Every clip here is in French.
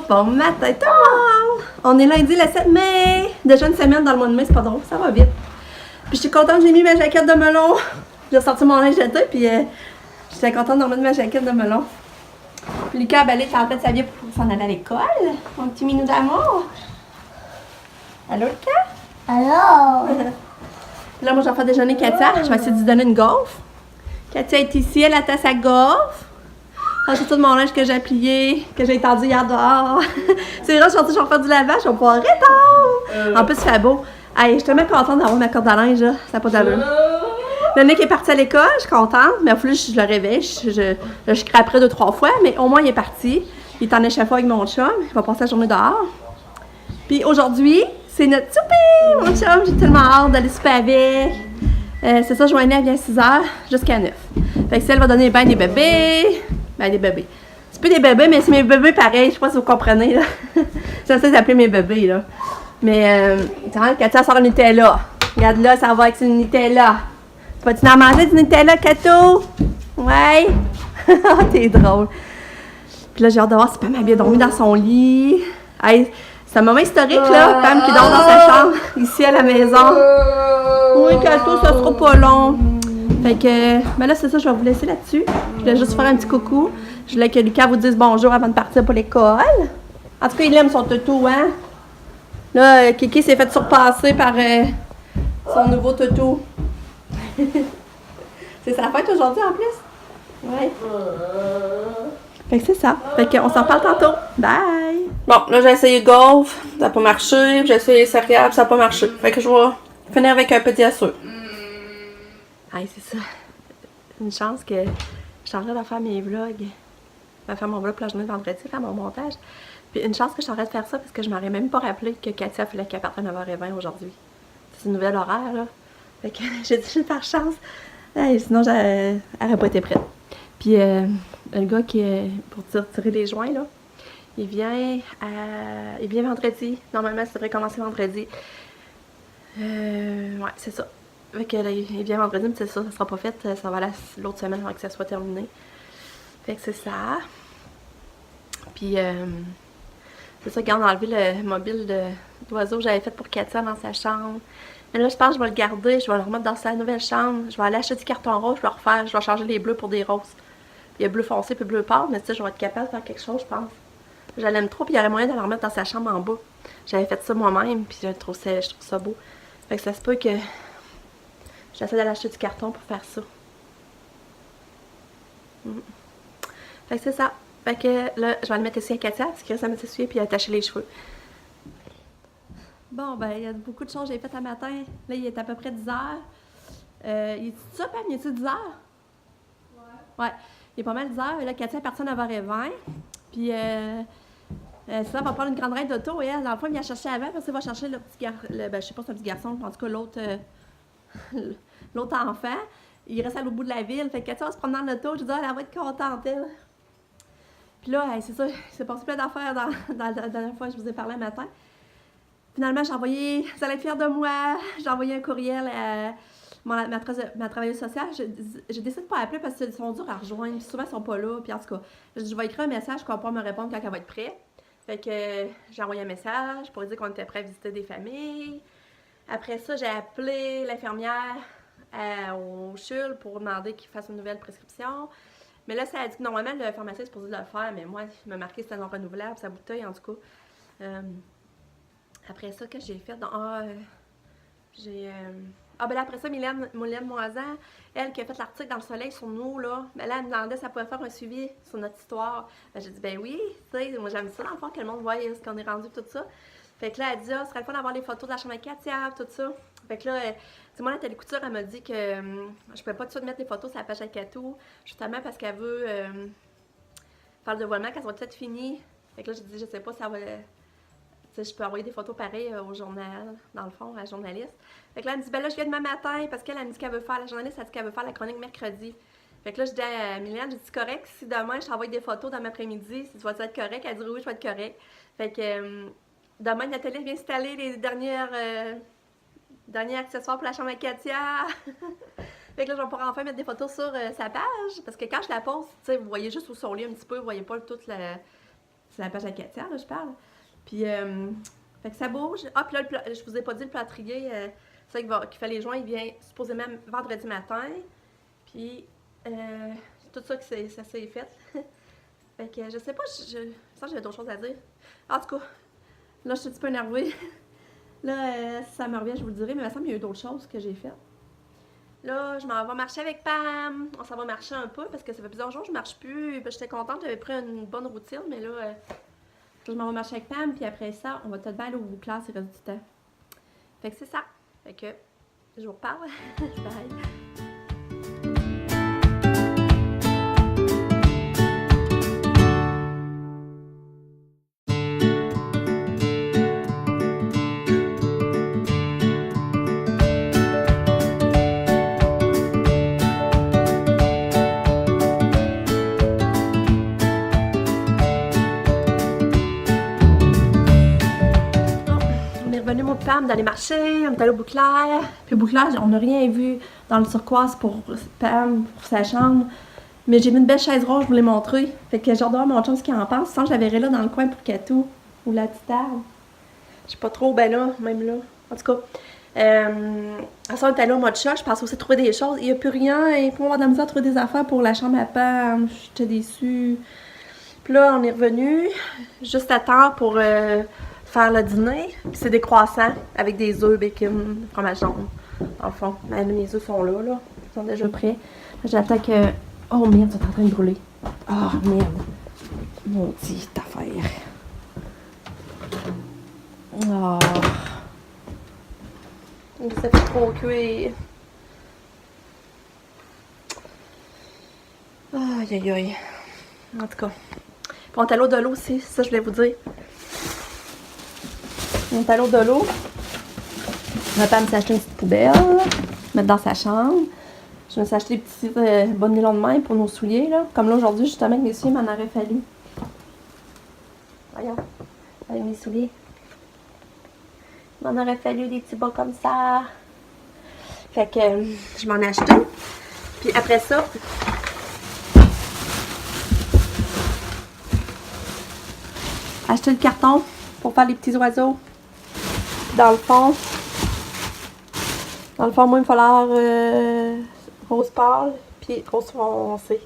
Bon matin tout le monde! On est lundi le 7 mai. Déjà une semaine dans le mois de mai, c'est pas drôle, ça va vite. Puis j'étais contente, j'ai mis ma jaquette de melon. J'ai sorti mon linge d'été, puis j'étais contente de remettre ma jaquette de melon. Puis Lucas a balé, t'es en train de s'habiller pour s'en aller à l'école. Mon petit minou d'amour. Allô Lucas? Allô? Là, moi, je vais faire déjeuner Katia. Je vais essayer de lui donner une gaufre. Katia est ici, elle attend sa gaufre. C'est tout mon linge que j'ai plié, que j'ai étendu hier dehors. C'est vrai, je suis faire du lavage, je vais pouvoir répondre. En plus, il fait beau. Hey, je suis tellement contente d'avoir ma corde à linge, là. Ça n'a pas d'allure. Le mec est parti à l'école, je suis contente, mais il faut que je le réveille. Je crapperai 2-3 fois, mais au moins, il est parti. Il est en échafaud avec mon chum. Il va passer la journée dehors. Puis aujourd'hui, c'est notre souper, mon chum. J'ai tellement hâte d'aller souper avec. C'est ça, Joanie, elle vient à 6h jusqu'à 9. Fait que si elle va donner des bébés. Ben, des bébés. C'est plus des bébés, mais c'est mes bébés pareil. Je sais pas si vous comprenez, là. J'essaie d'appeler mes bébés, là. Mais, Katia sort un Nutella. Regarde là, ça va avec une Nutella. Tu vas-tu en manger du Nutella, Kato? Ouais. T'es drôle. Puis là, j'ai hâte de voir si Pam a bien dormi dans son lit. Hey, c'est un moment historique, là. Pam qui dort dans sa chambre, ici à la maison. Oui, Kato, ça sera pas long. Fait que, ben là, c'est ça, je vais vous laisser là-dessus. Je voulais juste faire un petit coucou. Je voulais que Lucas vous dise bonjour avant de partir pour l'école. En tout cas, il aime son toutou, hein? Là, Kiki s'est fait surpasser par son nouveau toutou. C'est sa fête aujourd'hui, en plus? Ouais. Fait que c'est ça. Fait qu'on s'en parle tantôt. Bye! Bon, là, j'ai essayé gaufre. Ça n'a pas marché. J'ai essayé céréales, ça n'a pas marché. Fait que je vais finir avec un petit assure. Hey, c'est ça. Une chance que je suis en train de faire mes vlogs. Je vais faire mon vlog pour la journée de vendredi, faire mon montage. Puis une chance que je suis en train de faire ça parce que je m'aurais même pas rappelé que Katia fallait qu'elle parte à 9h20 aujourd'hui. C'est une nouvelle horaire, là. Fait que j'ai dit par chance. Hey, sinon, elle n'aurait pas été prête. Puis le gars qui est pour tirer les joints, là, il vient vendredi. Normalement, ça devrait commencer vendredi. Ouais, c'est ça. Fait que là, il vient vendredi, mais c'est ça sera pas fait. Ça va aller l'autre semaine avant que ça soit terminé. Fait que c'est ça. Puis, c'est ça, quand on a enlevé le mobile d'oiseau que j'avais fait pour Katia dans sa chambre. Mais là, je pense que je vais le garder, je vais le remettre dans sa nouvelle chambre. Je vais aller acheter du carton rose, je vais changer les bleus pour des roses. Il y a bleu foncé puis bleu pâle, mais tu sais, je vais être capable de faire quelque chose, je pense. Je l'aime trop, puis il y aurait moyen de le remettre dans sa chambre en bas. J'avais fait ça moi-même, puis je trouve ça beau. Fait que ça se peut que j'essaie d'aller acheter du carton pour faire ça. Fait que c'est ça. Fait que là, je vais aller mettre ici à Katia, parce que ça m'a s'essuyer puis attacher les cheveux. Bon, ben, il y a beaucoup de choses que j'ai faites un matin. Là, il est à peu près 10h. Il est ça, Pam? Il est 10h? Ouais. Il est pas mal 10h. Là, Katia est partie à 9h20. Puis, ça va prendre une grande raide d'auto. Et elle, dans le fond, il vient chercher avant, parce qu'il va chercher le petit garçon. Ben, je sais pas si c'est un petit garçon, en tout cas, l'autre enfant. Il reste à l'autre bout de la ville. Fait que Katia va se prendre dans l'auto. Je dis, elle va être contente, elle. Puis là, c'est ça, il s'est passé plein d'affaires dans la dernière fois que je vous ai parlé le matin. Finalement, j'ai envoyé, vous allez être fiers de moi, j'ai envoyé un courriel à ma travailleuse sociale. J'ai décidé de pas appeler parce qu'ils sont durs à rejoindre. Souvent, ils sont pas là. Puis en tout cas, je vais écrire un message qu'on va pouvoir me répondre quand elle va être prête. Fait que j'ai envoyé un message pour lui dire qu'on était prêt à visiter des familles. Après ça, j'ai appelé l'infirmière au CHUL pour demander qu'il fasse une nouvelle prescription. Mais là, ça a dit que normalement, le pharmacien est supposé le faire, mais moi, il m'a marqué que c'était non renouvelable, sa bouteille, en tout cas. Après ça, qu'est-ce que j'ai fait? Ben là, après ça, Mylène Moisan, elle qui a fait l'article dans Le Soleil sur nous, là, ben là, elle me demandait si elle pouvait faire un suivi sur notre histoire. Ben, j'ai dit, ben oui, tu sais, moi j'aime ça dans le fond, que le monde voit ce qu'on est rendu, tout ça. Fait que là, elle dit, ce serait le fun d'avoir les photos de la chambre à Katia, tout ça. Fait que là, moi, Nathalie Couture, elle m'a dit que je pouvais pas tout de suite mettre les photos sur la page à Katou, justement parce qu'elle veut faire le dévoilement quand ça va tout être fini. Fait que là, j'ai dit, je sais pas si ça va. Je peux envoyer des photos pareilles au journal, dans le fond, à la journaliste. Fait que là, elle me dit, ben là, je viens demain matin, parce qu'elle me dit qu'elle veut faire, la journaliste, elle dit qu'elle veut faire la chronique mercredi. Fait que là, je dis à Mylène, j'ai dit, correct, si demain, je t'envoie des photos dans l'après-midi, si tu vas être correct, elle dit, oui, je vais être correct. Fait que demain, Nathalie vient installer les derniers accessoires pour la chambre à Katia. Fait que là, je vais pouvoir enfin mettre des photos sur sa page, parce que quand je la poste, tu sais, vous voyez juste où son lit un petit peu, vous voyez pas toute C'est la page à Katia, là, je parle. Puis, fait que ça bouge. Ah, puis là, je vous ai pas dit, le plâtrier, c'est ça qu'il fait les joints, il vient supposément vendredi matin. Puis, tout ça, ça s'est fait. Fait que je sais pas, je sens que j'avais d'autres choses à dire. En tout cas, là, je suis un petit peu énervée. Là, si ça me revient, je vous le dirai, mais il me semble qu'il y a eu d'autres choses que j'ai faites. Là, je m'en vais marcher avec Pam. On s'en va marcher un peu parce que ça fait plusieurs jours que je marche plus. J'étais contente, j'avais pris une bonne routine, mais là, je m'en vais marcher avec Pam, puis après ça, on va tout de bien aller au classe le reste du temps. Fait que c'est ça. Fait que, je vous reparle. Bye. Pam d'aller marcher, on est allé au Bouclair. Puis au Bouclair, on n'a rien vu dans le turquoise pour Pam, pour sa chambre. Mais j'ai vu une belle chaise rouge, je vous l'ai montré. Fait que j'ai hâte de voir mon chum ce qu'il en pense. Sinon, je la verrai là dans le coin pour Katou ou la petite arbre. Je sais pas trop, ben là, même là. En tout cas, on est allé au mois de chat, je pense aussi trouver des choses. Il n'y a plus rien, et pour avoir de la misère à trouver des affaires pour la chambre à Pam. J'étais déçue. Puis là, on est revenu juste à temps pour faire le dîner. Puis c'est des croissants avec des œufs, bacon, fromage jaune. En fond, mes œufs sont là. Ils sont déjà prêts. J'attends que... Oh merde, c'est en train de brûler. Oh merde. Maudite affaire. Oh. Ça fait trop cuire. Aïe aïe aïe. En tout cas. Puis on est à l'eau de l'eau aussi, ça je voulais vous dire. On est à l'eau de l'eau. Ma femme s'est acheté une petite poubelle, mettre dans sa chambre. Je me suis acheté des petits bonnes nylons de main pour nos souliers, là. Comme là aujourd'hui, justement, avec mes souliers, il m'en aurait fallu. Voyons, avec mes souliers. Il m'en aurait fallu des petits bas comme ça. Fait que je m'en ai acheté. Puis après ça, acheter le carton pour faire les petits oiseaux. Dans le fond, moi, il me falloir rose pâle puis rose foncé.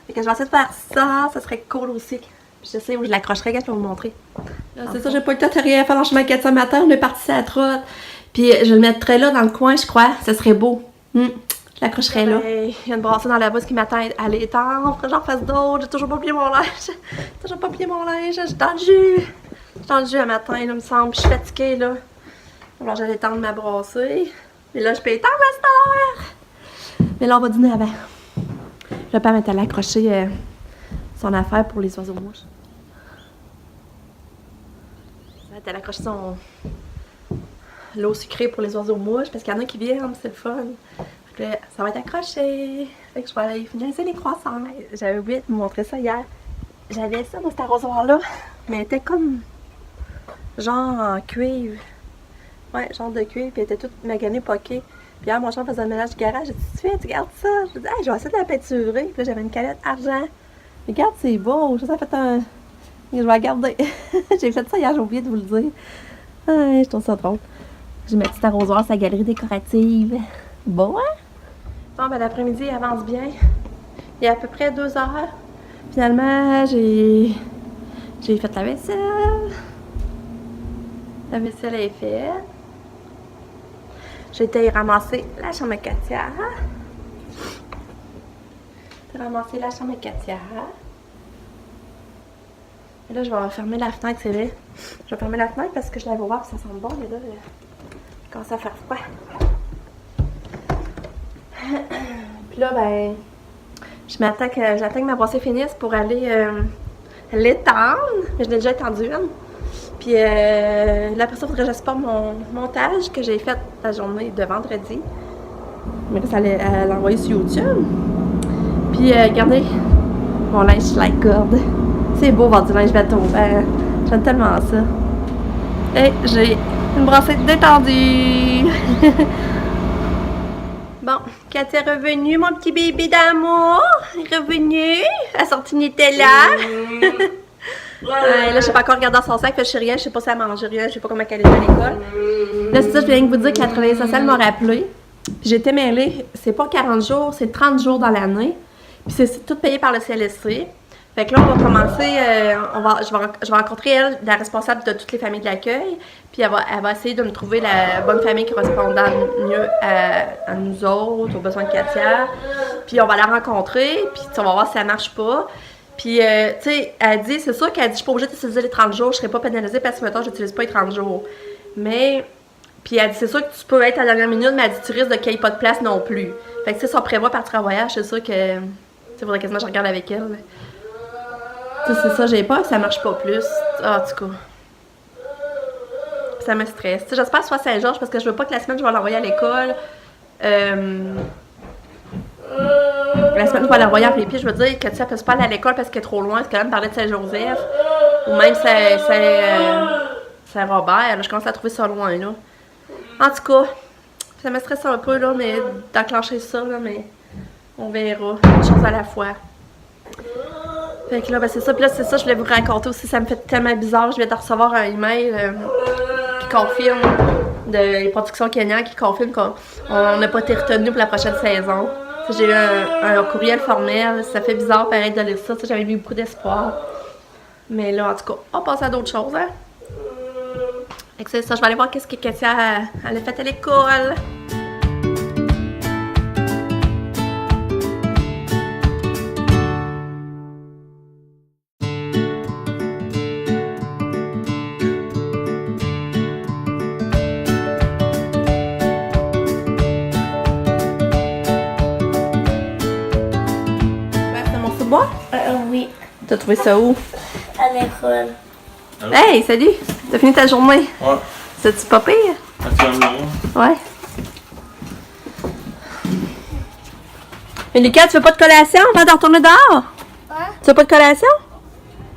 Fait que je vais essayer de faire ça, ça serait cool aussi. Puis je sais où je l'accrocherai, quand je vais vous montrer. C'est ça, j'ai pas eu le temps de rien faire. Je m'inquiète ça matin, on est parti à la trotte. Puis je le mettrais là dans le coin, je crois. Ça serait beau. Je l'accrocherais là. Il y a une brassière dans la bosse qui m'attend à l'étendre. Après, j'en fasse d'autres. J'ai toujours pas plié mon linge. Je suis dans le jus. Je suis dans le jus à matin, là, me semble. Puis je suis fatiguée, là. Alors, j'allais étendre ma brassée. Mais là, je peux étendre ma star. Mais là, on va dîner avant. Le père est allé accrocher son affaire pour les oiseaux mouches. Il est allé accrocher son l'eau sucrée pour les oiseaux mouches parce qu'il y en a qui viennent, c'est le fun. Fait que là, ça va être accroché. Fait que je vais aller finir les croissants. J'avais oublié de vous montrer ça hier. J'avais ça dans cet arrosoir-là, mais elle était comme genre en cuivre. Ouais, genre de cuivre, puis elle était toute maganée, poquée. Puis hier, mon chum faisait le ménage du garage. J'ai dit, tu gardes ça. Je dis, hey, je vais essayer de la peinturer. Puis là, j'avais une canette argent. Regarde, c'est beau. Ça fait un. Je vais la garder. J'ai fait ça hier, j'ai oublié de vous le dire. Ouais, je trouve ça drôle. J'ai ma petite arrosoir, sa galerie décorative. Bon, hein? Bon, ben l'après-midi avance bien. Il y a à peu près 2 heures. Finalement, j'ai fait la vaisselle. La vaisselle est faite. J'ai été ramasser la chambre à Katia. J'ai ramassé la chambre à Katia. Et là, je vais fermer la fenêtre, c'est vrai. Je vais fermer la fenêtre parce que je l'avais ouvert et ça sent bon. Mais là, il commence à faire froid. Puis là, ben, j'attends que ma brassée finisse pour aller l'étendre. Mais je l'ai déjà étendue une. Puis là, après ça, il faudrait que j'espère mon montage que j'ai fait la journée de vendredi. Mais là, ça allait l'envoyer sur YouTube. Puis regardez, mon linge sur la corde. C'est beau voir du linge bateau. J'aime tellement ça. Et j'ai une brassette détendue. Bon, Katia est revenue, mon petit bébé d'amour. Elle est revenue. Elle a sorti Nutella. Là, je sais pas encore regarder dans son sac, fait que je sais rien, je sais pas si elle mange rien, je sais pas comment elle est à l'école. Là, c'est ça, je viens de vous dire que la travailleuse sociale m'a rappelé. Puis j'étais mêlée, c'est pas 40 jours, c'est 30 jours dans l'année. Puis c'est tout payé par le CLSC. Fait que là, on va commencer, je vais rencontrer elle, la responsable de toutes les familles de l'accueil. Puis elle va essayer de me trouver la bonne famille correspondant mieux à nous autres, aux besoins de Katia. Puis on va la rencontrer, puis on va voir si ça marche pas. Puis, tu sais, elle dit, c'est sûr qu'elle dit, je suis pas obligée d'utiliser les 30 jours, je serai pas pénalisée parce que, mettons, j'utilise pas les 30 jours. Mais, puis elle dit, c'est sûr que tu peux être à la dernière minute, mais elle dit, tu risques de qu'il n'y ait pas de place non plus. Fait que, si on prévoit partir en voyage, c'est sûr que, tu sais, faudrait quasiment que je regarde avec elle. Tu sais, c'est ça, j'ai peur que ça marche pas plus. Ah, en tout cas. Ça me stresse. Tu sais, j'espère que ce soit Saint-Georges parce que je veux pas que la semaine, je vais l'envoyer à l'école. La semaine, je vais l'envoyer en répit, je veux dire que tu sais, elle peut pas aller à l'école parce qu'elle est trop loin, parce qu'elle me parlait de Saint-Joseph, ou même Saint-Robert, là, je commence à trouver ça loin, là. En tout cas, ça me stresse un peu, là, mais d'enclencher ça, là, mais on verra, une chose à la fois. Fait que là, ben c'est ça, puis là, c'est ça, je voulais vous raconter aussi, ça me fait tellement bizarre, je viens de recevoir un email qui confirme, de les productions Kenya qui confirme qu'on n'a pas été retenu pour la prochaine saison. J'ai eu un courriel formel, ça fait bizarre pareil de lire ça, j'avais mis beaucoup d'espoir. Mais là, en tout cas, on passe à d'autres choses, hein. Fait que c'est ça, je vais aller voir qu'est-ce que Katia elle a fait à l'école. Oui. T'as trouvé ça où? À l'école. Hey, salut! T'as fini ta journée? Ouais. C'est-tu pas pire? Ouais. Mais Lucas, tu veux pas de collation avant de retourner dehors? Ouais. Tu veux pas de collation?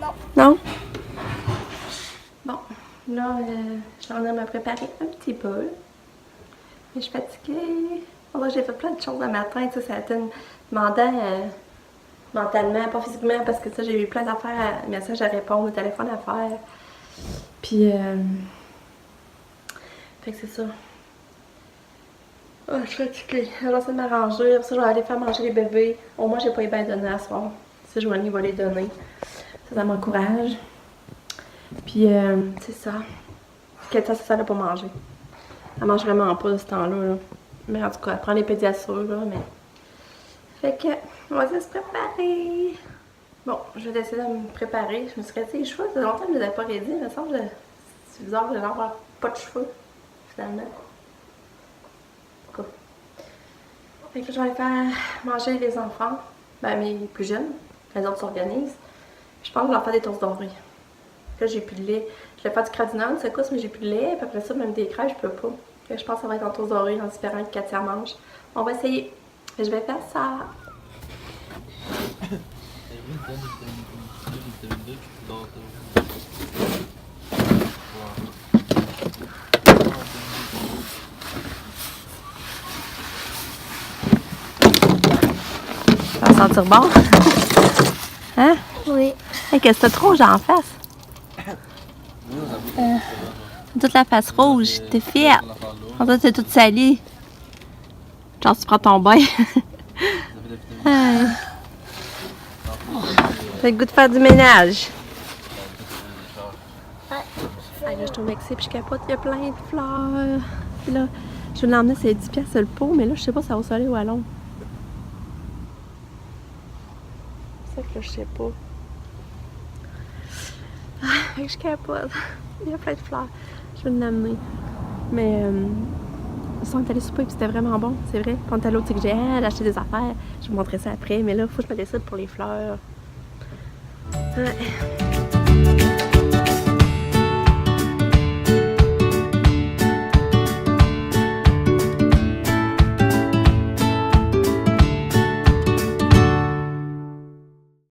Non. Non? Bon, là, je suis en train de me préparer un petit peu. Mais je suis fatiguée. Là, j'ai fait plein de choses le matin, tu sais, ça a été demandant mentalement, pas physiquement, parce que ça, j'ai eu plein d'affaires, messages à répondre, des téléphones à faire. Puis, fait que c'est ça. Oh, je suis fatiguée. J'essaie de m'arranger. Après ça, je vais aller faire manger les bébés. Au moins, j'ai pas les bains donnés à soir. Si Joanie va les donner. Ça m'encourage. Puis, c'est ça. Katia, ça n'a pas mangé. Elle mange vraiment pas de ce temps-là. Là. Mais en tout cas, elle prend les pédiassures, là, mais... Fait que, on va essayer de se préparer. Bon, je vais essayer de me préparer. Je me suis rasé les cheveux. Ça fait longtemps que je ne les avais pas raidés. Il me semble que c'est bizarre de n'avoir pas de cheveux, finalement. En tout cas. Fait que je vais aller faire manger les enfants. Ben, mes plus jeunes. Les autres s'organisent. Je pense que je vais leur faire des toasts dorés. Là, j'ai plus de lait. Je vais faire du cardinal, c'est quoi, mais j'ai plus de lait. Puis après ça, même des crêpes, je peux pas. Fait que je pense que ça va être en toast doré en espérant que Katia mange. On va essayer. Je vais faire ça. Ça va sentir bon? Hein? Oui. Hey, qu'est-ce que t'as trop, j'en face? Toute la face rouge, t'es fière. En fait, t'es toute salie. Genre, tu prends ton bain. T'as le goût de faire du ménage. Là, je suis au Mexique puis je capote, il y a plein de fleurs. Puis là, je vais l'emmener, c'est 10$ le pot, mais là, je sais pas si ça va au soleil ou à l'ombre. C'est ça que là, je sais pas. Fait que je capote. Il y a plein de fleurs. Je vais l'emmener. Mais, on est allé souper et c'était vraiment bon, c'est vrai. Puis on est allé au TGL, acheter des affaires. Je vais vous montrer ça après, mais là, il faut que je me décide pour les fleurs. Ouais.